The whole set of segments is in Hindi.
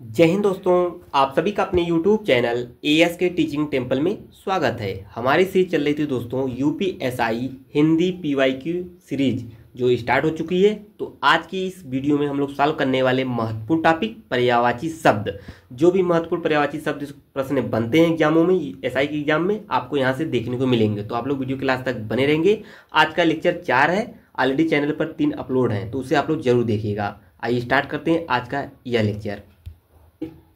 जय हिंद दोस्तों। आप सभी का अपने YouTube चैनल एएस के टीचिंग टेम्पल में स्वागत है। हमारी सीरीज चल रही थी दोस्तों यूपीएसआई हिंदी पीवाईक्यू सीरीज जो स्टार्ट हो चुकी है। तो आज की इस वीडियो में हम लोग सॉल्व करने वाले महत्वपूर्ण टॉपिक पर्यायवाची शब्द। जो भी महत्वपूर्ण पर्यायवाची शब्द प्रश्न बनते हैं एग्जामों में, एसआई के एग्जाम में आपको यहाँ से देखने को मिलेंगे। तो आप लोग वीडियो क्लास तक बने रहेंगे। आज का लेक्चर 4 है, ऑलरेडी चैनल पर 3 अपलोड हैं, तो उसे आप लोग जरूर देखिएगा। आइए स्टार्ट करते हैं आज का यह लेक्चर।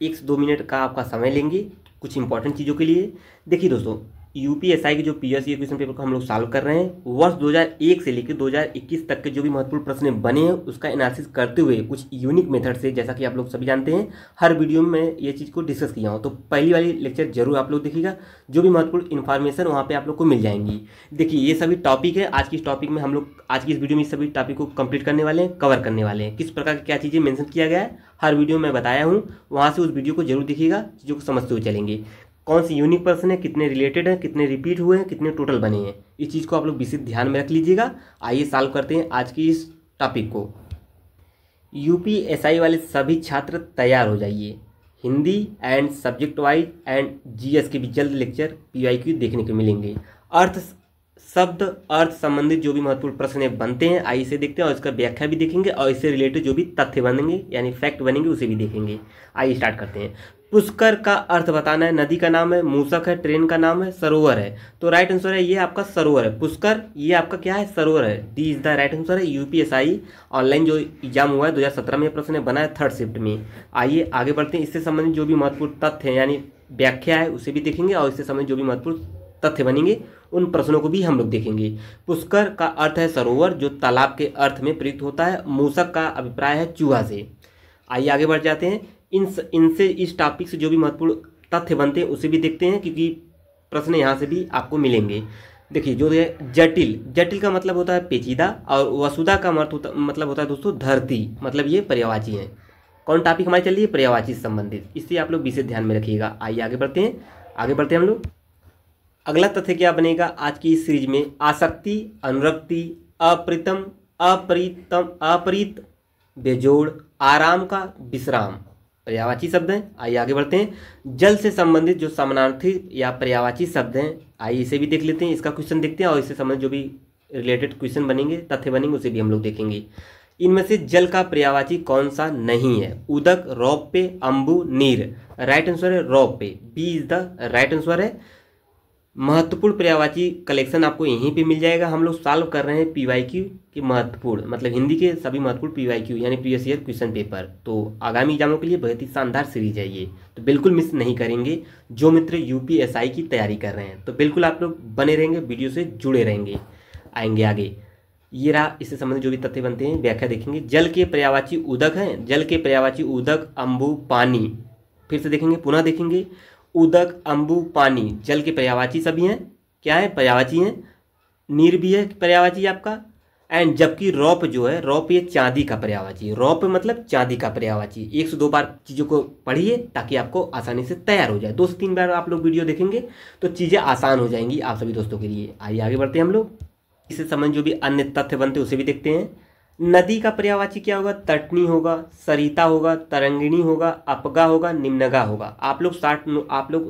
1 से 2 मिनट का आपका समय लेंगे कुछ इंपॉर्टेंट चीज़ों के लिए। देखिए दोस्तों, यूपीएसआई के जो पीएससी क्वेश्चन पेपर को हम लोग सॉल्व कर रहे हैं, वर्ष 2001 से लेकर 2021 तक के जो भी महत्वपूर्ण प्रश्न बने हैं उसका एनालिसिस करते हुए कुछ यूनिक मेथड से, जैसा कि आप लोग सभी जानते हैं हर वीडियो में ये चीज़ को डिस्कस किया हूँ। तो पहली वाली लेक्चर जरूर आप लोग देखिएगा, जो भी महत्वपूर्ण इन्फॉर्मेशन वहाँ पे आप लोग को मिल जाएंगी। देखिए ये सभी टॉपिक है, आज की इस टॉपिक में हम लोग आज की इस वीडियो में सभी टॉपिक को कंप्लीट करने वाले हैं, कवर करने वाले हैं। किस प्रकार की क्या चीज़ें मेंशन किया गया है हर वीडियो में बताया हूँ, वहाँ से उस वीडियो को जरूर देखिएगा, चीज़ों को समझते हुए चलेंगे। कौन सी यूनिक पर्सन है, कितने रिलेटेड हैं, कितने रिपीट हुए हैं, कितने टोटल बने हैं, इस चीज़ को आप लोग विशेष ध्यान में रख लीजिएगा। आइए सॉल्व करते हैं आज की इस टॉपिक को। यूपीएसआई वाले सभी छात्र तैयार हो जाइए। Hindi and subject wise and GS के भी जल्द लेक्चर पीवाईक्यू देखने को मिलेंगे। शब्द अर्थ संबंधित जो भी महत्वपूर्ण प्रश्न बनते हैं, आइए इसे देखते हैं और इसका व्याख्या भी देखेंगे और इससे रिलेटेड जो भी तथ्य बनेंगे यानी फैक्ट बनेंगे उसे भी देखेंगे। आइए स्टार्ट करते हैं। पुष्कर का अर्थ बताना है। नदी का नाम है, मूसक है, ट्रेन का नाम है, सरोवर है। तो राइट आंसर है ये आपका सरोवर है। पुष्कर ये आपका क्या है, सरोवर है। D is the right answer है। यूपीएसआई ऑनलाइन जो एग्जाम हुआ है 2017 में प्रश्न बना है 3rd शिफ्ट में। आइए आगे बढ़ते हैं। इससे संबंधित जो भी महत्वपूर्ण तथ्य हैं यानी व्याख्या है उसे भी देखेंगे और इससे संबंधित जो भी महत्वपूर्ण तथ्य बनेंगे उन प्रश्नों को भी हम लोग देखेंगे। पुष्कर का अर्थ है सरोवर, जो तालाब के अर्थ में प्रयुक्त होता है। मूसक का अभिप्राय है चूहा से। आइए आगे बढ़ जाते हैं। इनसे इस टॉपिक से जो भी महत्वपूर्ण तथ्य बनते हैं उसे भी देखते हैं, क्योंकि प्रश्न यहाँ से भी आपको मिलेंगे। देखिए जो है जटिल, जटिल का मतलब होता है पेचीदा, और वसुधा का मतलब होता है दोस्तों धरती, मतलब ये पर्यायवाची है। कौन टॉपिक हमारी चल रही है, पर्यायवाची से संबंधित, इससे आप लोग विशेष ध्यान में रखिएगा। आइए आगे बढ़ते हैं। हम लोग अगला तथ्य क्या बनेगा आज की इस सीरीज में, आसक्ति, अनुरक्ति, अप्रीतम, अपरीतम, अपरीत, बेजोड़, आराम का विश्राम पर्यायवाची शब्द हैं। आइए आगे बढ़ते हैं। जल से संबंधित जो समानार्थी या पर्यायवाची शब्द हैं, आइए इसे भी देख लेते हैं। इसका क्वेश्चन देखते हैं और इससे संबंधित जो भी रिलेटेड क्वेश्चन बनेंगे, तथ्य बनेंगे, उसे भी हम लोग देखेंगे। इनमें से जल का पर्यायवाची कौन सा नहीं है, उदक, रौप्य, अम्बु, नीर। राइट आंसर है रौप्य। B is the right answer है। महत्वपूर्ण पर्यायवाची कलेक्शन आपको यहीं पे मिल जाएगा। हम लोग सॉल्व कर रहे हैं पीवाईक्यू के महत्वपूर्ण, मतलब हिंदी के सभी महत्वपूर्ण पीवाईक्यू यानी प्रीवियस ईयर क्वेश्चन पेपर। तो आगामी एग्जामों के लिए बहुत ही शानदार सीरीज है ये, तो बिल्कुल मिस नहीं करेंगे। जो मित्र यूपीएसआई की तैयारी कर रहे हैं तो बिल्कुल आप लोग बने रहेंगे, वीडियो से जुड़े रहेंगे। आएंगे आगे। ये रहा, इससे संबंधित जो भी तथ्य बनते हैं व्याख्या देखेंगे। जल के पर्यायवाची उदक हैं। जल के पर्यायवाची उदक, अम्बु, पानी। फिर से देखेंगे, पुनः देखेंगे। उदक, अम्बु, पानी जल के पर्यायवाची सभी हैं। क्या है, पर्यायवाची हैं। नीर भी है पर्यायवाची आपका। एंड जबकि रौप जो है, रौप ये चांदी का पर्यायवाची। रौप मतलब चांदी का पर्यायवाची। 1 से 2 बार चीज़ों को पढ़िए ताकि आपको आसानी से तैयार हो जाए। 2 से 3 बार आप लोग वीडियो देखेंगे तो चीज़ें आसान हो जाएंगी आप सभी दोस्तों के लिए। आइए आगे बढ़ते हैं हम लोग। इससे संबंधित जो भी अन्य तथ्य बनते हैं उसे भी देखते हैं। नदी का पर्यायवाची क्या होगा, तटनी होगा, सरिता होगा, तरंगिणी होगा, अपगा होगा, निम्नगा होगा। आप लोग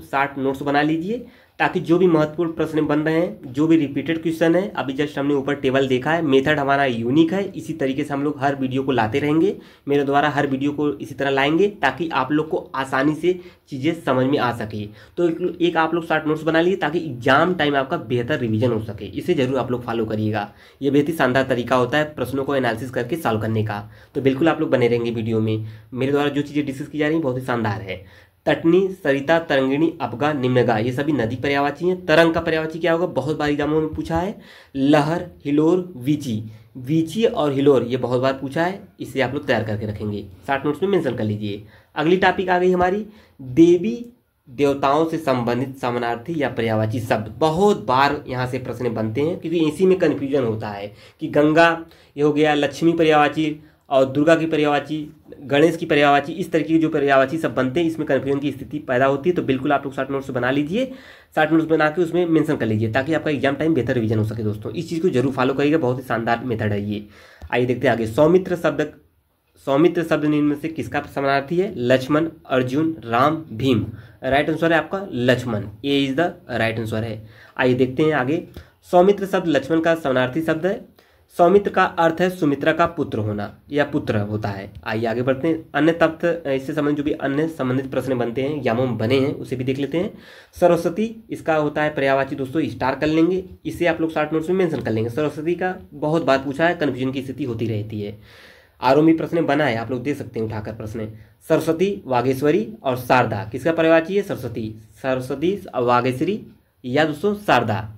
60 नोट्स बना लीजिए ताकि जो भी महत्वपूर्ण प्रश्न बन रहे हैं, जो भी रिपीटेड क्वेश्चन है, अभी जस्ट हमने ऊपर टेबल देखा है, मेथड हमारा यूनिक है। इसी तरीके से हम लोग हर वीडियो को लाते रहेंगे, मेरे द्वारा हर वीडियो को इसी तरह लाएंगे ताकि आप लोग को आसानी से चीज़ें समझ में आ सके। तो एक आप लोग 60 नोट्स बना लिए ताकि एग्जाम टाइम आपका बेहतर रिवीजन हो सके। इसे जरूर आप लोग फॉलो करिएगा। ये बेहद ही शानदार तरीका होता है प्रश्नों को एनालिसिस करके सॉल्व करने का। तो बिल्कुल आप लोग बने रहेंगे वीडियो में। मेरे द्वारा जो चीज़ें डिस्कस की जा रही हैं बहुत ही शानदार है। तटनी, सरिता, तरंगिणी, अपगा, निम्नगा ये सभी नदी पर्यायवाची हैं। तरंग का पर्यायवाची क्या होगा, बहुत बार एग्जामों में पूछा है। लहर, हिलोर, वीची। वीची और हिलोर ये बहुत बार पूछा है, इसे आप लोग तैयार करके रखेंगे, 60 नोट्स में मेंशन कर लीजिए। अगली टॉपिक आ गई हमारी, देवी देवताओं से संबंधित समानार्थी या पर्यायवाची शब्द। बहुत बार यहाँ से प्रश्न बनते हैं क्योंकि इसी में कन्फ्यूजन होता है कि गंगा ये हो गया लक्ष्मी पर्यायवाची, और दुर्गा की पर्यायवाची, गणेश की पर्यायवाची, इस तरीके के जो पर्यायवाची सब बनते हैं इसमें कन्फ्यूजन की स्थिति पैदा होती है। तो बिल्कुल आप लोग 60 नोट्स बना लीजिए, 60 नोट्स बना के उसमें मेंशन कर लीजिए ताकि आपका एग्जाम टाइम बेहतर रिवीजन हो सके। दोस्तों इस चीज़ को जरूर फॉलो करिएगा, बहुत ही शानदार मेथड है ये। आइए देखते हैं आगे। सौमित्र शब्द निम्न में से किसका समानार्थी है? लक्ष्मण, अर्जुन, राम, भीम। राइट आंसर है आपका लक्ष्मण, ए इज द राइट आंसर है। आइए देखते हैं आगे। सौमित्र शब्द लक्ष्मण का समानार्थी शब्द है। सौमित्र का अर्थ है सुमित्रा का पुत्र होना या पुत्र होता है। आइए आगे बढ़ते हैं। अन्य तथ्य इससे संबंधित जो भी अन्य संबंधित प्रश्न बनते हैं एग्जामों में बने हैं उसे भी देख लेते हैं। सरस्वती, इसका होता है पर्यायवाची दोस्तों, स्टार कर लेंगे, इसे आप लोग शॉर्ट नोट्स में मेंशन कर लेंगे। सरस्वती का बहुत बार पूछा है, कन्फ्यूजन की स्थिति होती रहती है। आरोमी प्रश्न बना है, आप लोग देख सकते हैं उठाकर प्रश्न। सरस्वती, वागेश्वरी और शारदा किसका पर्यायवाची है? सरस्वती, सरस्वती, वागेश्वरी या दोस्तों शारदा।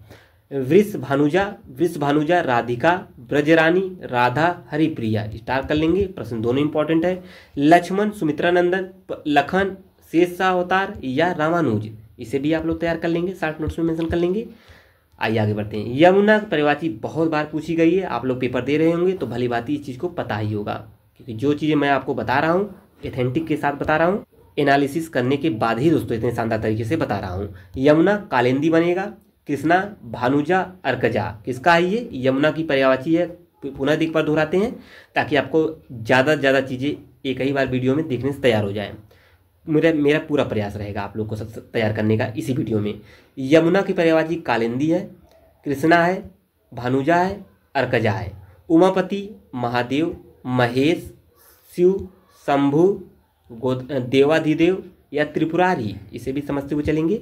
वृषभानुजा, राधिका, ब्रजरानी, राधा, हरिप्रिया, स्टार कर लेंगे, प्रश्न दोनों इंपॉर्टेंट है। लक्ष्मण, सुमित्रानंदन, लखन, शेषावतार या रामानुज, इसे भी आप लोग तैयार कर लेंगे, शॉर्ट नोट्स में मेंशन कर लेंगे। आइए आगे बढ़ते हैं। यमुना पर्यायवाची बहुत बार पूछी गई है, आप लोग पेपर दे रहे होंगे तो भली बात इस चीज़ को पता ही होगा, क्योंकि जो चीज़ें मैं आपको बता रहा हूँ एथेंटिक के साथ बता रहा हूँ, एनालिसिस करने के बाद ही दोस्तों इतने शानदार तरीके से बता रहा हूँ। यमुना कालिंदी बनेगा। कृष्णा, भानुजा, अर्कजा, किसका है ये? यमुना की पर्यायवाची है। पुनः एक बार दोहराते हैं ताकि आपको ज़्यादा से ज़्यादा चीज़ें एक ही बार वीडियो में देखने से तैयार हो जाए। मेरा पूरा प्रयास रहेगा आप लोग को तैयार करने का इसी वीडियो में। यमुना की पर्यायवाची कालिंदी है, कृष्णा है, भानुजा है, अर्कजा है। उमापति, महादेव, महेश, शिव, शंभु, देवाधिदेव या त्रिपुरारी, इसे भी समझते हुए चलेंगे।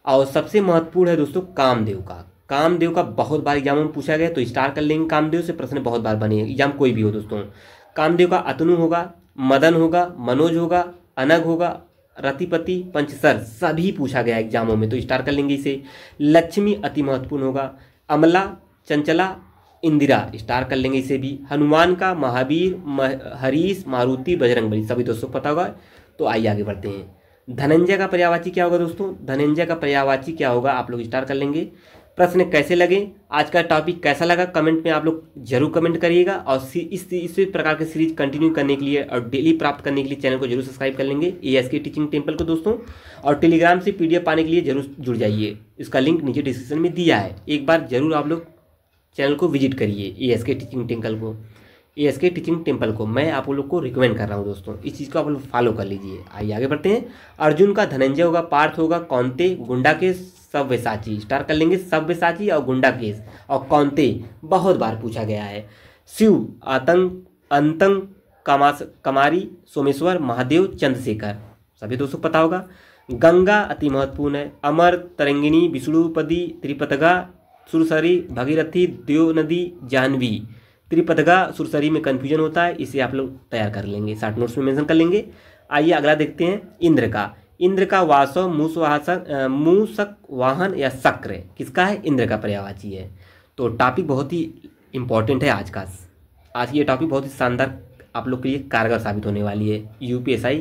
और सबसे महत्वपूर्ण है दोस्तों कामदेव का। कामदेव का बहुत बार एग्जाम में पूछा गया तो स्टार कर लेंगे। कामदेव से प्रश्न बहुत बार बने, एग्जाम कोई भी हो दोस्तों। कामदेव का अतनु होगा, मदन होगा, मनोज होगा, अनग होगा, रतिपति, पंचसर, सभी पूछा गया एग्जामों में तो स्टार कर लेंगे इसे। लक्ष्मी अति महत्वपूर्ण होगा। अमला, चंचला, इंदिरा, स्टार कर लेंगे इसे भी। हनुमान का महावीर, हरीश, मारुति, बजरंगबली, सभी दोस्तों पता होगा। तो आइए आगे बढ़ते हैं। धनंजय का पर्यायवाची क्या होगा दोस्तों? धनंजय का पर्यायवाची क्या होगा, आप लोग स्टार कर लेंगे। प्रश्न कैसे लगे, आज का टॉपिक कैसा लगा, कमेंट में आप लोग जरूर कमेंट करिएगा। और इस प्रकार के सीरीज कंटिन्यू करने के लिए और डेली प्राप्त करने के लिए चैनल को जरूर सब्सक्राइब कर लेंगे ASK टीचिंग टेम्पल को दोस्तों। और टेलीग्राम से PDF पाने के लिए जरूर जुड़ जाइए, इसका लिंक नीचे डिस्क्रिप्शन में दिया है, एक बार जरूर आप लोग चैनल को विजिट करिए। ASK टीचिंग टेम्पल को मैं आप लोग को रिकमेंड कर रहा हूँ दोस्तों, इस चीज़ को आप लोग फॉलो कर लीजिए। आइए आगे बढ़ते हैं। अर्जुन का धनंजय होगा, पार्थ होगा, कौंते, गुंडाकेश, सव्यसाची, स्टार कर लेंगे। सव्यसाची और गुंडाकेश और कौंते बहुत बार पूछा गया है। शिव, अंतंग, कमारी, सोमेश्वर, महादेव, चंद्रशेखर, सभी दोस्तों पता होगा। गंगा अति महत्वपूर्ण है। अमर, तरंगिणी, विष्णुपदी, त्रिपतगा, सुरसरी, भगीरथी, देव नदी, जाह्नवी। त्रिपतगा सुरसरी में कन्फ्यूजन होता है, इसे आप लोग तैयार कर लेंगे, शॉर्ट नोट्स में मेंशन कर लेंगे। आइए अगला देखते हैं। इंद्र का वासव, मूषक वाहन या शक्र, किसका है? इंद्र का पर्यायवाची है। तो टॉपिक बहुत ही इंपॉर्टेंट है आज का। आज की ये टॉपिक बहुत ही शानदार आप लोग के लिए कारगर साबित होने वाली है। UPSI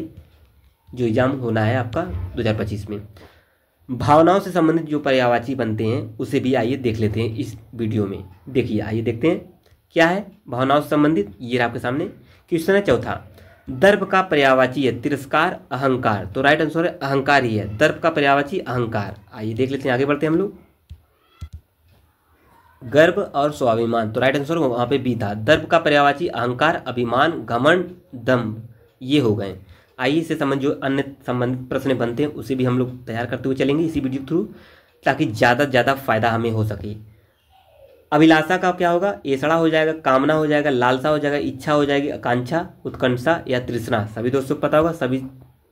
जो एग्जाम होना है आपका 2025 में। भावनाओं से संबंधित जो पर्यायवाची बनते हैं उसे भी आइए देख लेते हैं इस वीडियो में। देखिए आइए देखते हैं क्या है भावनाओं से संबंधित। ये आपके सामने क्वेश्चन है चौथा। दर्प का पर्यायवाची है तिरस्कार, अहंकार, तो राइट आंसर है अहंकार ही है। दर्प का पर्यायवाची अहंकार। आइए देख लेते हैं, आगे बढ़ते हैं हम लोग। गर्व और स्वाभिमान, तो राइट आंसर वहाँ पे बी था। दर्प का पर्यायवाची अहंकार, अभिमान, घमंड, दम्भ, ये हो गए। आइए इससे संबंधित जो अन्य संबंधित प्रश्न बनते हैं उसे भी हम लोग तैयार करते हुए चलेंगे इसी वीडियो के थ्रू, ताकि ज़्यादा से ज़्यादा फायदा हमें हो सके। अभिलाषा का क्या होगा? ऐसड़ा हो जाएगा, कामना हो जाएगा, लालसा हो जाएगा, इच्छा हो जाएगी, आकांक्षा, उत्कंठा या तृष्णा, सभी दोस्तों पता होगा।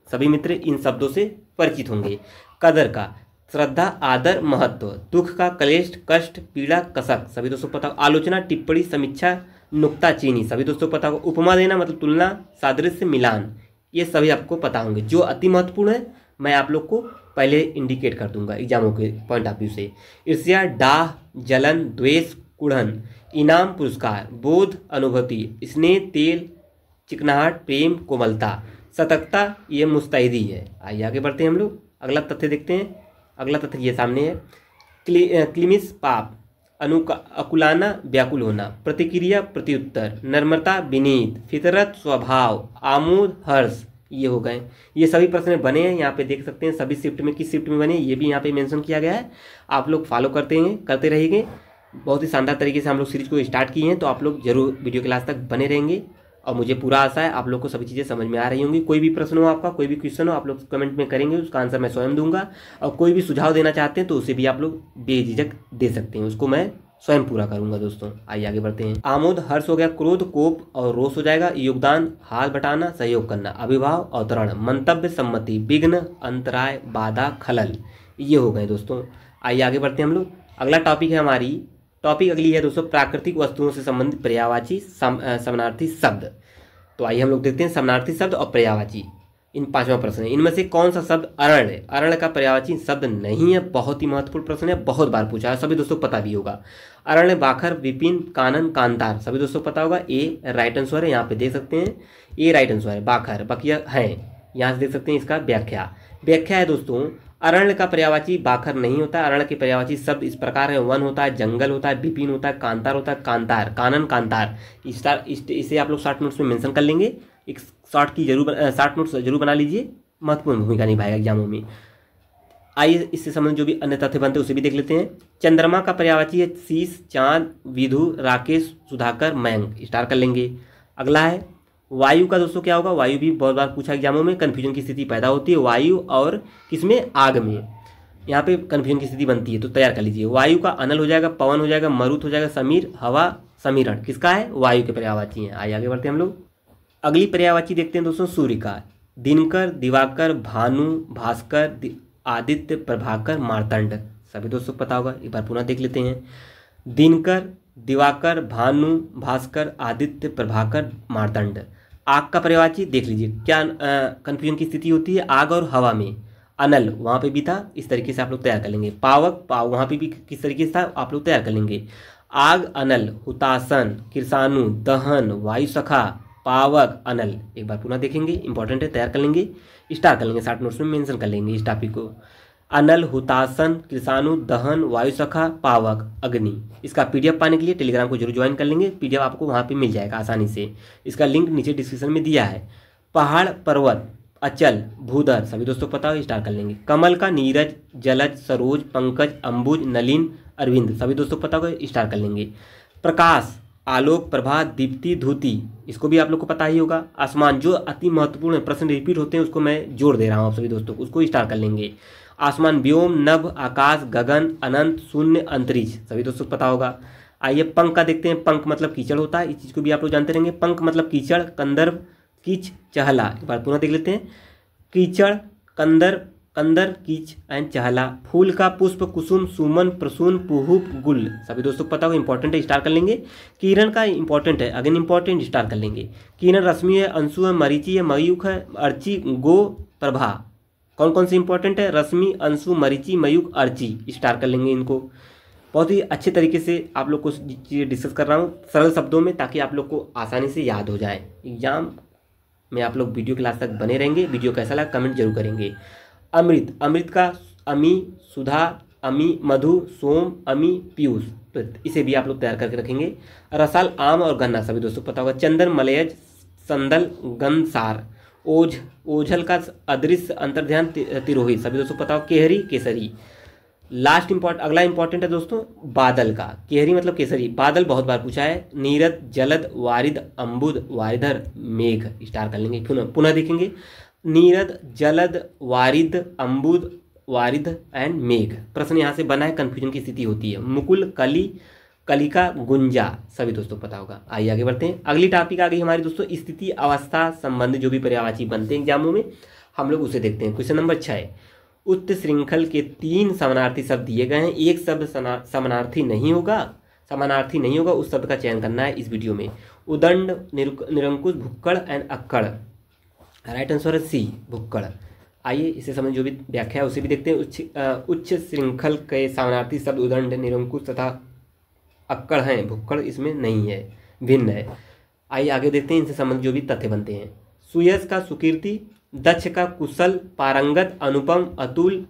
सभी मित्र इन शब्दों से परिचित होंगे। कदर का श्रद्धा, आदर, महत्व। दुख का क्लेश, कष्ट, पीड़ा, कसक, सभी दोस्तों पता होगा। आलोचना, टिप्पणी, समीक्षा, नुक्ताचीनी, सभी दोस्तों पता होगा। उपमा देना मतलब तुलना, सादृश्य, मिलान, ये सभी आपको पता होंगे। जो अति महत्वपूर्ण है मैं आप लोग को पहले इंडिकेट कर दूंगा एग्जामों के पॉइंट ऑफ व्यू से। ईर्ष्या, डाह, जलन, द्वेष, कुढ़न। इनाम, पुरस्कार। बोध, अनुभूति। स्नेह, तेल, चिकनाहट, प्रेम, कोमलता। सतर्कता, ये मुस्तैदी है। आइए आगे बढ़ते हैं हम लोग, अगला तथ्य देखते हैं। अगला तथ्य ये सामने है। क्लिमिस, पाप। अकुलाना, व्याकुल होना। प्रतिक्रिया, प्रत्युत्तर। नम्रता, विनीत। फितरत, स्वभाव। आमोद, हर्ष, ये हो गए। ये सभी प्रश्न बने हैं, यहाँ पे देख सकते हैं सभी शिफ्ट में किस शिफ्ट में बने, ये भी यहाँ पे मेंशन किया गया है। आप लोग फॉलो करते रहेंगे। बहुत ही शानदार तरीके से हम लोग सीरीज को स्टार्ट किए हैं, तो आप लोग जरूर वीडियो क्लास तक बने रहेंगे और मुझे पूरा आशा है आप लोग को सभी चीज़ें समझ में आ रही होंगी। कोई भी प्रश्न हो आपका, कोई भी क्वेश्चन हो, आप लोग कमेंट में करेंगे, उसका आंसर मैं स्वयं दूंगा। और कोई भी सुझाव देना चाहते हैं तो उसे भी आप लोग बेझिझक दे सकते हैं, उसको मैं स्वयं पूरा करूंगा। दोस्तों आइए आगे बढ़ते हैं। आमोद हर्ष हो गया, क्रोध कोप और रोष हो जाएगा। योगदान हाथ बटाना, सहयोग करना। अभिभाव अवतरण, मंतव्य सम्मति, विघ्न अंतराय बाधा खलल, ये हो गए दोस्तों। आइए आगे बढ़ते हैं हम लोग। अगला टॉपिक है हमारी, टॉपिक अगली है दोस्तों, प्राकृतिक वस्तुओं से संबंधित पर्यायवाची समानार्थी शब्द। तो आइए हम लोग देखते हैं समानार्थी शब्द और पर्यायवाची। इन 5वां प्रश्न है, इनमें से कौन सा शब्द अरण्य है? अरण्य का पर्यायवाची शब्द नहीं है। बहुत ही महत्वपूर्ण प्रश्न है, बहुत बार पूछा है, सभी दोस्तों पता भी होगा। अरण्य, बाखर, विपिन, कानन, कांतार, सभी दोस्तों पता होगा। ए राइट आंसर है, यहाँ पे देख सकते हैं, ए राइट आंसर है। बाखर बकिया है, यहाँ से देख सकते हैं। इसका व्याख्या है दोस्तों, अरण्य का पर्यायवाची बाखर नहीं होता। अरण्य के पर्यायवाची शब्द इस प्रकार है, वन होता है, जंगल होता है, विपिन होता है, कांतार होता है, कांतार, कानन, कांतार। इसे आप लोग शॉर्ट नोट्स में मेंशन कर लेंगे। एक शॉर्ट नोट्स जरूर बना लीजिए, महत्वपूर्ण भूमिका निभाएगा एग्जामों में। आइए इससे संबंधित जो भी अन्य तथ्य बनते हैं उसे भी देख लेते हैं। चंद्रमा का पर्यायवाची है शीश, चांद, विधु, राकेश, सुधाकर, मयंक, स्टार कर लेंगे। अगला है वायु का दोस्तों क्या होगा? वायु भी बहुत बार पूछा एग्जामों में, कन्फ्यूजन की स्थिति पैदा होती है वायु और किसमें? आग में, यहाँ पे कन्फ्यूजन की स्थिति बनती है, तो तैयार कर लीजिए। वायु का अनल हो जाएगा, पवन हो जाएगा, मरुत हो जाएगा, समीर, हवा, समीरण, किसका है? वायु के पर्यायवाची है। आइए आगे बढ़ते हैं हम लोग। अगली पर्यायवाची देखते हैं दोस्तों, सूर्य का। दिनकर, दिवाकर, भानु, भास्कर, आदित्य, प्रभाकर, मार्तंड, सभी दोस्तों पता होगा। एक बार पुनः देख लेते हैं। दिनकर, दिवाकर, भानु, भास्कर, आदित्य, प्रभाकर, मार्तंड। आग का पर्यायवाची देख लीजिए, क्या कन्फ्यूजन की स्थिति होती है? आग और हवा में। अनल वहाँ पे भी था, इस तरीके से आप लोग तैयार कर लेंगे। पावक, वहाँ पे भी किस तरीके से था, आप लोग तैयार कर लेंगे। आग, अनल, हुतासन, किरसानु, दहन, वायु सखा, पावक, अनल। एक बार पुनः देखेंगे, इंपॉर्टेंट है, तैयार कर लेंगे, स्टार कर लेंगे, शॉर्ट नोट्स में मेंशन कर लेंगे इस टॉपिक को। अनल, हुतासन, किरसानु, दहन, वायु सखा, पावक, अग्नि। इसका पीडीएफ पाने के लिए टेलीग्राम को जरूर ज्वाइन कर लेंगे, पीडीएफ आपको वहाँ पे मिल जाएगा आसानी से। इसका लिंक नीचे डिस्क्रिप्शन में दिया है। पहाड़, पर्वत, अचल, भूधर, सभी दोस्तों पता हो, स्टार कर लेंगे। कमल का नीरज, जलज, सरोज, पंकज, अंबुज, नलिन, अरविंद, सभी दोस्तों पता होगा, स्टार कर लेंगे। प्रकाश, आलोक, प्रभा, दीप्ति, धूति, इसको भी आप लोग को पता ही होगा। आसमान, जो अति महत्वपूर्ण प्रश्न रिपीट होते हैं उसको मैं जोड़ दे रहा हूँ आप सभी दोस्तों, उसको स्टार कर लेंगे। आसमान, व्योम, नभ, आकाश, गगन, अनंत, शून्य, अंतरिक्ष, सभी दोस्तों पता होगा। आइए पंख का देखते हैं। पंख मतलब कीचड़ होता है, इस चीज़ को भी आप लोग जानते रहेंगे। पंख मतलब कीचड़, कंदर्प, कीच, चहला। एक बार पुनः देख लेते हैं। कीचड़, कंदर, कीच एंड चहला। फूल का पुष्प, कुसुम, सुमन, प्रसून, पुहुप, गुल, सभी दोस्तों पता होगा, इंपॉर्टेंट है, स्टार कर लेंगे। किरण का इंपॉर्टेंट है, अगेन इंपॉर्टेंट, स्टार कर लेंगे। किरण, रश्मि है, अंशु है, मरीचि है, मयूख है, अर्ची, गो, प्रभा। कौन कौन से इंपॉर्टेंट है? रश्मि, अंशु, मरीचि, मयूख, अर्ची, स्टार कर लेंगे इनको। बहुत ही अच्छे तरीके से आप लोग को चीज़ें डिस्कस कर रहा हूँ सरल शब्दों में, ताकि आप लोग को आसानी से याद हो जाए। एग्जाम में आप लोग वीडियो क्लास तक बने रहेंगे। वीडियो कैसा लगा कमेंट जरूर करेंगे। अमृत, अमृत का अमी, सुधा, अमी, मधु, सोम, अमी, पीयूष, तो इसे भी आप लोग तैयार करके रखेंगे। रसाल, आम और गन्ना, सभी दोस्तों पता होगा। चंदन, मलयज, संदल, गंधसार। ओझल का अदृश्य, अंतर्ध्यान, तिरोहित, सभी दोस्तों पता हो। केहरी, केसरी। अगला इंपॉर्टेंट है दोस्तों, बादल का। केहरी मतलब केसरी, बादल बहुत बार पूछा है। नीरद, जलद, वारिद, अम्बुद, वारिधर, मेघ, स्टार कर लेंगे। पुनः देखेंगे। नीरद, जलद, वारिद, अम्बुद, वारिद एंड मेघ। प्रश्न यहाँ से बना है, कंफ्यूजन की स्थिति होती है। मुकुल, कली, कलिका, गुंजा, सभी दोस्तों पता होगा। आइए आगे बढ़ते हैं। अगली टॉपिक आ गई हमारी दोस्तों, स्थिति अवस्था संबंधी जो भी पर्यायवाची बनते हैं एग्जामों में, हम लोग उसे देखते हैं। क्वेश्चन नंबर 6, उत्त श्रृंखल के 3 समानार्थी शब्द दिए गए हैं। एक शब्द समानार्थी नहीं होगा, उस शब्द का चयन करना है इस वीडियो में। उदंड, निरंकुश, भुक्कड़ एंड अक्कड़। राइट आंसर है सी, भुक्कड़। आइए इससे संबंधित जो भी व्याख्या है उसे भी देखते हैं। उच्च श्रृंखल के समानार्थी शब्द उदंड, निरंकुश तथा अक्कड़ हैं, भुक्कड़ इसमें नहीं है, भिन्न है। आइए आगे देखते हैं इनसे संबंधित जो भी तथ्य बनते हैं। सुयश का सुकीर्ति, दक्ष का कुशल, पारंगत, अनुपम, अतुल,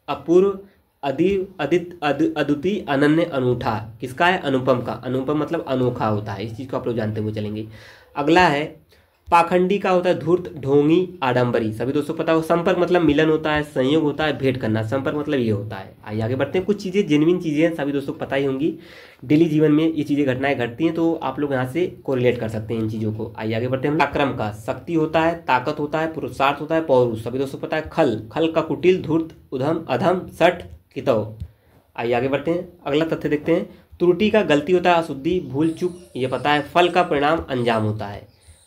अपूर्व, अद्वितीय, अनन्य, अनूठा, किसका है? अनुपम का। अनुपम मतलब अनोखा होता है, इस चीज़ को आप लोग जानते हुए चलेंगे। अगला है पाखंडी का होता है धूर्त, ढोंगी, आडंबरी। सभी दोस्तों पता हो। संपर्क मतलब मिलन होता है, संयोग होता है, भेंट करना। संपर्क मतलब ये होता है। आइए आगे बढ़ते हैं। कुछ चीज़ें जेन्युइन चीज़ें हैं, सभी दोस्तों को पता ही होंगी। डेली जीवन में ये चीज़ें घटनाएं घटती हैं, तो आप लोग यहाँ से कोरिलेट कर सकते हैं इन चीज़ों को। आइए आगे बढ़ते हैं। पराक्रम का शक्ति होता है, ताकत होता है, पुरुषार्थ होता है, पौरुष। सभी दोस्तों पता है। खल, खल का कुटिल, धूर्त, उधम, अधम, सठ, कितव। आइए आगे बढ़ते हैं। अगला तथ्य देखते हैं। त्रुटि का गलती होता है, अशुद्धि, भूल, चूक, ये पता है। फल का परिणाम अंजाम होता है।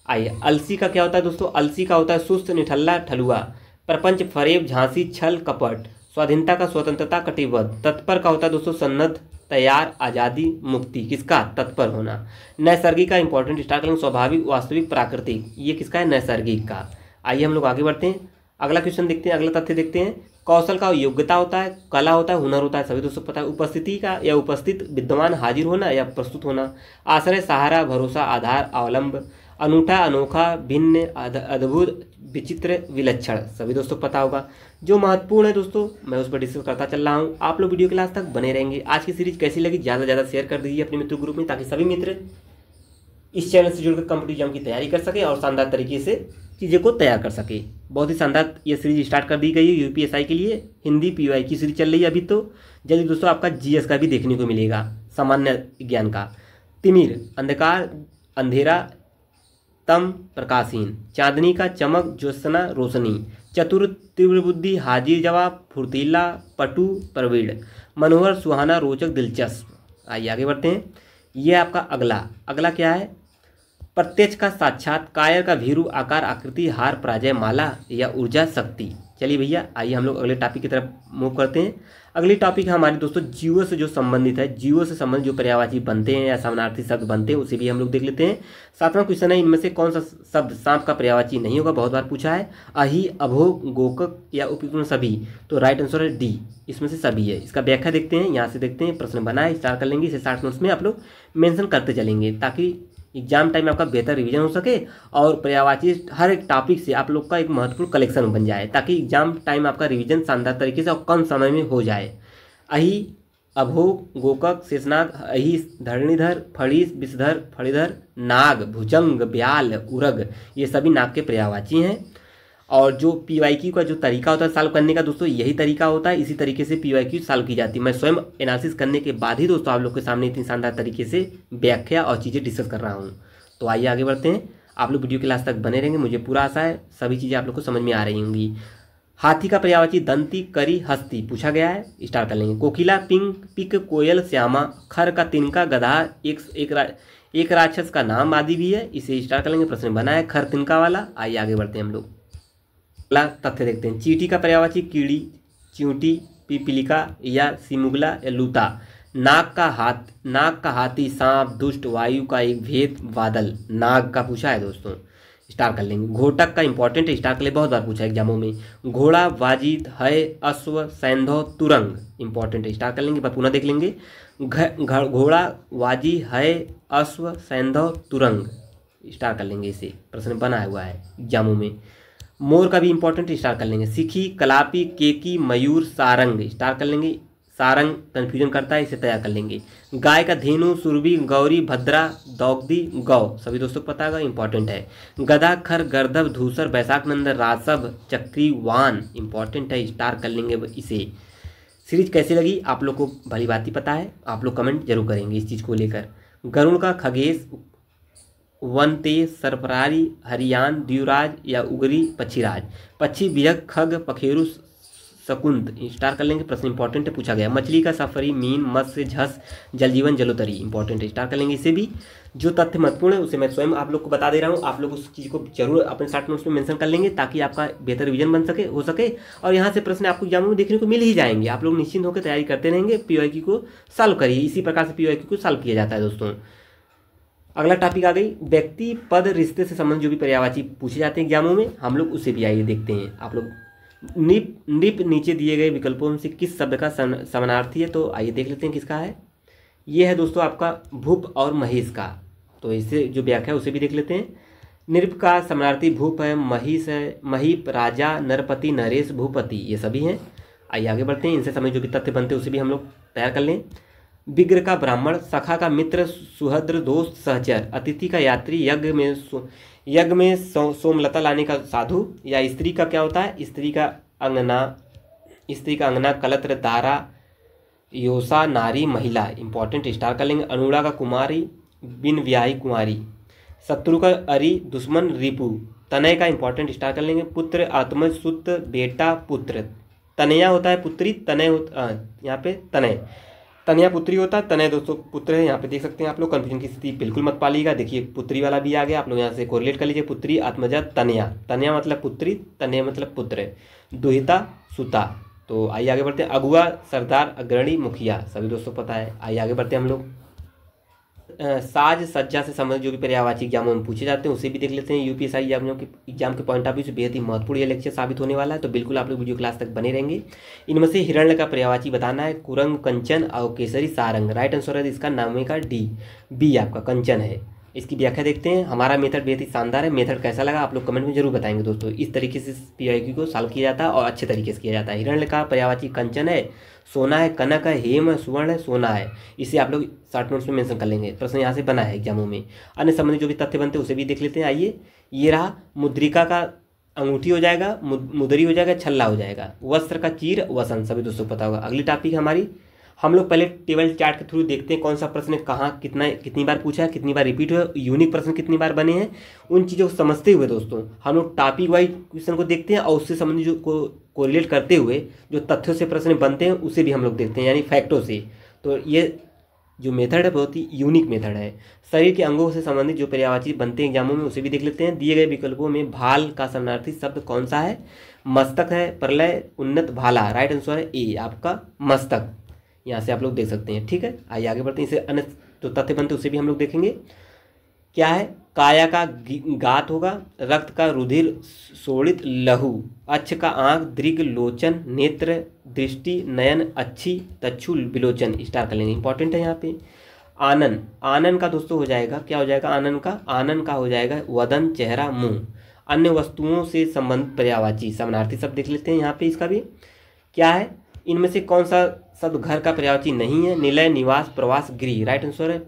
आइए अलसी का क्या होता है दोस्तों। अलसी का होता है सुस्त, निठल्ला, ठलुआ। प्रपंच, फरेब, झांसी, छल, कपट। स्वाधीनता का स्वतंत्रता, कटिबद्ध। तत्पर का होता है दोस्तों सन्नद्ध, तैयार, आज़ादी, मुक्ति। किसका? तत्पर होना। नैसर्गिक का इंपॉर्टेंट स्टार करेंगे, स्वाभाविक, वास्तविक, प्राकृतिक। ये किसका है? नैसर्गिक का। आइए हम लोग आगे बढ़ते हैं। अगला क्वेश्चन देखते हैं, अगला तथ्य देखते हैं। कौशल का योग्यता होता है, कला होता है, हुनर होता है। सभी दोस्तों पता है। उपस्थिति का या उपस्थित, विद्यमान, हाजिर होना या प्रस्तुत होना। आश्रय, सहारा, भरोसा, आधार, अवलंब। अनूठा, अनोखा, भिन्न, अद्भुत, विचित्र, विलक्षण। सभी दोस्तों पता होगा। जो महत्वपूर्ण है दोस्तों मैं उस पर डिस्कस करता चल रहा हूँ। आप लोग वीडियो के लास्ट तक बने रहेंगे। आज की सीरीज कैसी लगी ज़्यादा से ज़्यादा शेयर कर दीजिए अपने मित्र ग्रुप में, ताकि सभी मित्र इस चैनल से जुड़कर कॉम्पिटिटिव एग्जाम की तैयारी कर सके और शानदार तरीके से चीज़ें को तैयार कर सके। बहुत ही शानदार ये सीरीज स्टार्ट कर दी गई है यूपीएसआई के लिए। हिंदी पीवाई की सीरीज चल रही है अभी, तो जल्दी दोस्तों आपका जीएस का भी देखने को मिलेगा, सामान्य ज्ञान का। तिमिर, अंधकार, अंधेरा, तम, प्रकाशहीन। चांदनी का चमक, ज्योत्सना, रोशनी। चतुर, तीव्र बुद्धि, हाजिर जवाब, फुर्तीला, पटु, प्रवीण। मनोहर, सुहाना, रोचक, दिलचस्प। आइए आगे बढ़ते हैं। ये आपका अगला क्या है? प्रत्यक्ष का साक्षात, कायर का भीरू, आकार, आकृति, हार, पराजय, माला या ऊर्जा, शक्ति। चलिए भैया आइए हम लोग अगले टॉपिक की तरफ मूव करते हैं। अगली टॉपिक है हमारे दोस्तों जीवों से जो संबंधित है। जीवों से संबंधित जो पर्यायवाची बनते हैं या समानार्थी शब्द बनते हैं उसे भी हम लोग देख लेते हैं। 7वां क्वेश्चन है, इनमें से कौन सा शब्द सांप का पर्यायवाची नहीं होगा? बहुत बार पूछा है। अहि, अभोग, गोकक या उपयुक्त सभी। तो राइट आंसर है डी, इसमें से सभी है। इसका व्याख्या देखते हैं, यहाँ से देखते हैं। प्रश्न बना है, स्टार्ट कर लेंगे। इसे 60 नोट्स में आप लोग मेंशन करते चलेंगे, ताकि एग्जाम टाइम में आपका बेहतर रिवीजन हो सके और पर्यायवाची हर एक टॉपिक से आप लोग का एक महत्वपूर्ण कलेक्शन बन जाए, ताकि एग्जाम टाइम आपका रिवीजन शानदार तरीके से और कम समय में हो जाए। अहि, अभोग, गोकक, शेषनाग, अहिस, धरणीधर, फणीस, विषधर, फणीधर, नाग, भुजंग, ब्याल, उरग, ये सभी नाग के पर्यायवाची हैं। और जो पीवाईक्यू का जो तरीका होता है सॉल्व करने का दोस्तों, यही तरीका होता है। इसी तरीके से पीवाईक्यू सॉल्व की जाती है। मैं स्वयं एनालिसिस करने के बाद ही दोस्तों आप लोग के सामने इतनी शानदार तरीके से व्याख्या और चीज़ें डिस्कस कर रहा हूँ। तो आइए आगे बढ़ते हैं। आप लोग वीडियो के लास्ट तक बने रहेंगे, मुझे पूरा आशा है सभी चीज़ें आप लोग को समझ में आ रही होंगी। हाथी का पर्यायवाची दंती, करी, हस्ती पूछा गया है, स्टार्ट कर लेंगे। कोकिला, पिंक, पिक, कोयल, श्यामा। खर का तिनका, गधा, एक राक्षस का नाम आदि भी है, इसे स्टार्ट कर लेंगे। प्रश्न बना है खर तिनका वाला। आइए आगे बढ़ते हैं हम लोग। अगला तथ्य देखते हैं। चींटी का पर्यायवाची कीड़ी, चींटी, पिपीलिका या सिमुगला या लूता। नाग का हाथी, सांप, दुष्ट, वायु का एक भेद, बादल। नाग का पूछा है दोस्तों, स्टार कर लेंगे। घोटक का इंपॉर्टेंट है, स्टार कर ले, बहुत बार पूछा है एग्जामों में। घोड़ा, वाजिद, है, अश्व, सैंधव, तुरंग, इंपॉर्टेंट है, स्टार कर लेंगे, पर पुनः देख लेंगे। घोड़ा, वाजी, है, अश्व, सैंधव, तुरंग, स्टार कर लेंगे, इसे प्रश्न बना हुआ है एग्जामों में। मोर का भी इंपॉर्टेंट, स्टार कर लेंगे। सिखी, कलापी, केकी, मयूर, सारंग, स्टार कर लेंगे। सारंग कन्फ्यूजन करता है, इसे तैयार कर लेंगे। गाय का धेनु, सुरभि, गौरी, भद्रा, दौगदी, गौ, सभी दोस्तों को पता होगा, इंपॉर्टेंट है। गधा, खर, गर्दभ, धूसर, बैसाख नंदन, रासव, चक्री, वान, इंपॉर्टेंट है, स्टार कर लेंगे इसे। सीरीज कैसी लगी आप लोग को भली भांति पता है, आप लोग कमेंट जरूर करेंगे इस चीज़ को लेकर। गरुड़ का खगेश, वनते, सरफरारी, हरियान, द्युराज या उगरी, पक्षीराज। पक्षी, बिहक, खग, पखेरु, शकुंत, स्टार कर लेंगे, प्रश्न इंपॉर्टेंट है, पूछा गया। मछली का सफरी, मीन, मत्स्य, झस, जलजीवन, जलोतरी, इंपॉर्टेंट है, स्टार कर लेंगे इसे भी। जो तथ्य महत्वपूर्ण है उसे मैं स्वयं आप लोग को बता दे रहा हूँ, आप लोग उस चीज़ को जरूर अपने 60 नोट्स में मेंशन कर लेंगे, ताकि आपका बेहतर रिवीजन बन सके, हो सके। और यहाँ से प्रश्न आपको एग्जाम में देखने को मिल ही जाएंगे, आप लोग निश्चिंत होकर तैयारी करते रहेंगे। पीवाईक्यू को सॉल्व करिए, इसी प्रकार से पीवाईक्यू को सॉल्व किया जाता है दोस्तों। अगला टॉपिक आ गई व्यक्ति, पद, रिश्ते से संबंधित जो भी पर्यायवाची पूछे जाते हैं एग्जामों में, हम लोग उसे भी आइए देखते हैं। आप लोग निप नीचे दिए गए विकल्पों में से किस शब्द का समानार्थी है? तो आइए देख लेते हैं किसका है। ये है दोस्तों आपका भूप और महेश का, तो इससे जो व्याख्या है उसे भी देख लेते हैं। नृप का समानार्थी भूप है, महिष है, महीप, राजा, नरपति, नरेश, भूपति, ये सभी हैं। आइए आगे बढ़ते हैं, इनसे समय जो भी तथ्य बनते हैं उसे भी हम लोग तैयार कर लें। विग्र का ब्राह्मण, सखा का मित्र, सुहद्र, दोस्त, सहचर, अतिथि का यात्री, यज्ञ में सोमलता लाने का साधु, या स्त्री का क्या होता है, स्त्री का अंगना, कलत्र, दारा, योसा, नारी, महिला, इंपॉर्टेंट स्टार कर लेंगे। अनुड़ा का कुमारी, बिन ब्याही कुमारी। शत्रु का अरि, दुश्मन रिपु। तनय का इंपॉर्टेंट स्टार कर लेंगे। पुत्र, आत्मज, सुत, बेटा, पुत्र। तनया होता है पुत्री, तनय होता यहाँ पे तनय, तनया पुत्री होता है, तनय दोस्तों पुत्र है। यहाँ पे देख सकते हैं आप लोग, कंफ्यूजन की स्थिति बिल्कुल मत पालिएगा। देखिए पुत्री वाला भी आ गया, आप लोग यहाँ से कोरिलेट कर लीजिए। पुत्री, आत्मजा, तनया। तनया मतलब पुत्री, तनया मतलब पुत्र। दुहिता, सुता। तो आइए आगे बढ़ते हैं। अगुआ, सरदार, अग्रणी, मुखिया, सभी दोस्तों पता है। आइए आगे बढ़ते हैं हम लोग। साज सज्जा से संबंधित जो भी पर्यायवाची एग्जामों में पूछे जाते हैं उसे भी देख लेते हैं। यूपीएससी एग्जाम के पॉइंट ऑफ व्यू से बेहद ही महत्वपूर्ण ये लेक्चर साबित होने वाला है, तो बिल्कुल आप लोग वीडियो क्लास तक बने रहेंगे। इनमें से हिरण्य का पर्यायवाची बताना है। कुरंग, कंचन और केसरी, सारंग। राइट आंसर है इसका नामे का डी, बी आपका कंचन है। इसकी व्याख्या देखते हैं। हमारा मेथड बेहद ही शानदार है। मेथड कैसा लगा आप लोग कमेंट में जरूर बताएंगे दोस्तों। इस तरीके से PYQ को सॉल्व किया जाता है और अच्छे तरीके से किया जाता है। हिरण्य का पर्यायवाची कंचन है, सोना है, कनक है, हेम है, सुवर्ण है, सोना है। इसे आप लोग शॉर्ट नोट्स में मेंशन कर लेंगे, प्रश्न यहाँ से बना है एग्जामों में। अन्य संबंधित जो भी तथ्य बनते हैं उसे भी देख लेते हैं। आइए, ये रहा मुद्रिका का अंगूठी हो जाएगा, मुदरी हो जाएगा, छल्ला हो जाएगा। वस्त्र का चीर, वसन, सभी दोस्तों पता होगा। अगली टॉपिक हमारी, हम लोग पहले टेबल चार्ट के थ्रू देखते हैं कौन सा प्रश्न कहाँ कितनी बार पूछा है, कितनी बार रिपीट हुआ, यूनिक प्रश्न कितनी बार बने हैं। उन चीज़ों को समझते हुए दोस्तों हम लोग टॉपिक वाइज क्वेश्चन को देखते हैं और उससे संबंधित जो कोरिलेट करते हुए जो तथ्यों से प्रश्न बनते हैं उसे भी हम लोग देखते हैं, यानी फैक्टों से। तो ये जो मेथड है बहुत ही यूनिक मेथड है। शरीर के अंगों से संबंधित जो पर्यायवाची बनते हैं एग्जामों में उसे भी देख लेते हैं। दिए गए विकल्पों में भाल का समानार्थी शब्द कौन सा है। मस्तक है, प्रलय, उन्नत, भाला। राइट आंसर है ए आपका मस्तक। यहाँ से आप लोग देख सकते हैं। ठीक है, आइए आगे बढ़ते हैं। इसे अन्य जो तथ्य बनते हैं उसे भी हम लोग देखेंगे। क्या है, काया का गात होगा, रक्त का रुधिर, शोणित, लहू। अक्ष का आंख, दीर्घ, लोचन, नेत्र, दृष्टि, नयन, अच्छी, तच्छु, विलोचन। स्टार कर लेंगे, इंपॉर्टेंट है यहाँ पे। आनन, आनन का दोस्तों हो जाएगा, क्या हो जाएगा आनन का हो जाएगा वदन, चेहरा, मुंह। अन्य वस्तुओं से संबंधित पर्यायवाची समानार्थी शब्द देख लेते हैं यहाँ पे। इसका भी क्या है, इनमें से कौन सा शब्द घर का पर्यायवाची नहीं है। निलय, निवास, प्रवास, गृह। राइट आंसर है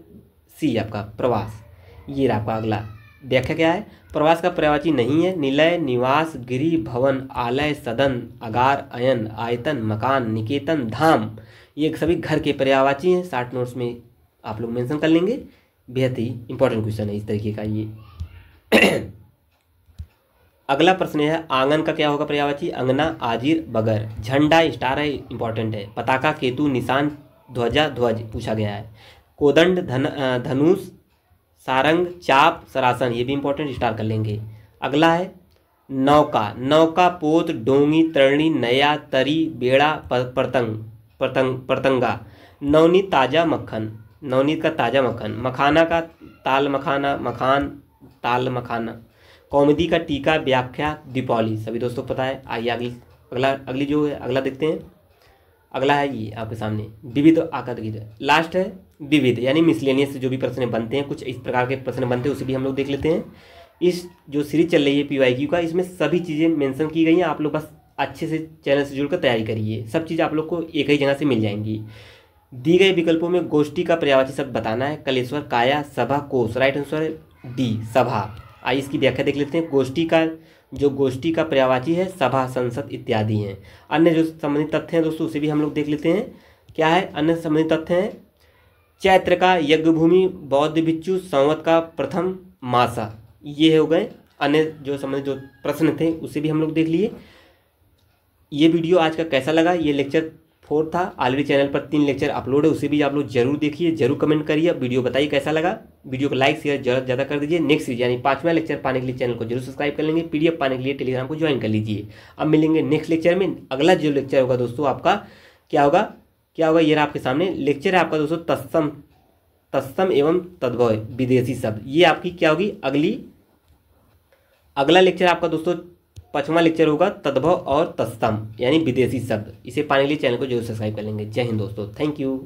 सी आपका प्रवास। ये आपका अगला व्याख्या क्या है, प्रवास का पर्यायवाची नहीं है। निलय, निवास, गृह, भवन, आलय, सदन, अगार, अयन, आयतन, मकान, निकेतन, धाम, ये सभी घर के पर्यायवाची हैं। शॉर्ट नोट्स में आप लोग मेंशन कर लेंगे। बेहद ही इंपॉर्टेंट क्वेश्चन है इस तरीके का ये। अगला प्रश्न है, आंगन का क्या होगा पर्यायवाची। अंगना, आजीर, बगर। झंडा स्टार है, इंपॉर्टेंट है। पताका, केतु, निशान, ध्वजा, ध्वज पूछा गया है। कोदंड, धनुष, सारंग, चाप, सरासन, ये भी इंपॉर्टेंट स्टार कर लेंगे। अगला है नौका, नौका, पोत, डोंगी, तरणी, नया, तरी, बेड़ा, पतंगा। नवनीत, ताजा मक्खन, नवनीत का ताजा मक्खन। मखाना का ताल मखाना, मखान, ताल मखाना। कौमुदी का टीका, व्याख्या, दीपावली, सभी दोस्तों पता है। आइए अगली जो है अगला देखते हैं। अगला है ये आपके सामने विविध आकार। लास्ट है विविध, यानी मिसलेनियस जो भी प्रश्न बनते हैं, कुछ इस प्रकार के प्रश्न बनते हैं उसे भी हम लोग देख लेते हैं। इस जो सीरीज चल रही है PYQ का, इसमें सभी चीज़ें मेंशन की गई हैं। आप लोग बस अच्छे से चैनल से जुड़कर तैयारी करिए, सब चीज़ आप लोग को एक ही जगह से मिल जाएंगी। दी गए विकल्पों में गोष्ठी का पर्यायवाची शब्द बताना है। कलेश्वर, काया, सभा, कोष। राइट आंसर है डी सभा। आइए इसकी व्याख्या देख लेते हैं। गोष्ठी का पर्यायवाची है सभा, संसद इत्यादि हैं। अन्य जो संबंधित तथ्य हैं दोस्तों उसे भी हम लोग देख लेते हैं। क्या है अन्य संबंधित तथ्य हैं, चैत्र का यज्ञभूमि, बौद्ध भिक्षु, संवत का प्रथम मासा। ये हो गए अन्य जो संबंधित जो प्रश्न थे उसे भी हम लोग देख लिए। ये वीडियो आज का कैसा लगा, ये लेक्चर 4 था। ऑलरेडी चैनल पर 3 लेक्चर अपलोड है, उसे भी आप लोग जरूर देखिए, जरूर कमेंट करिए, वीडियो बताइए कैसा लगा। वीडियो को लाइक शेयर ज़्यादा कर दीजिए। नेक्स्ट सीरीज यानी 5वां लेक्चर पाने के लिए चैनल को जरूर सब्सक्राइब कर लेंगे। PDF पाने के लिए टेलीग्राम को ज्वाइन कर लीजिए। अब मिलेंगे नेक्स्ट लेक्चर में। अगला जो लेक्चर होगा दोस्तों आपका क्या होगा ये रहा आपके सामने लेक्चर है आपका दोस्तों, तत्सम एवं तद्भव विदेशी शब्द। ये आपकी क्या होगी अगला लेक्चर आपका दोस्तों 5वां लेक्चर होगा, तद्भव और तत्सम यानी विदेशी शब्द। इसे पाने के लिए चैनल को जरूर सब्सक्राइब कर लेंगे। जय हिंद दोस्तों, थैंक यू।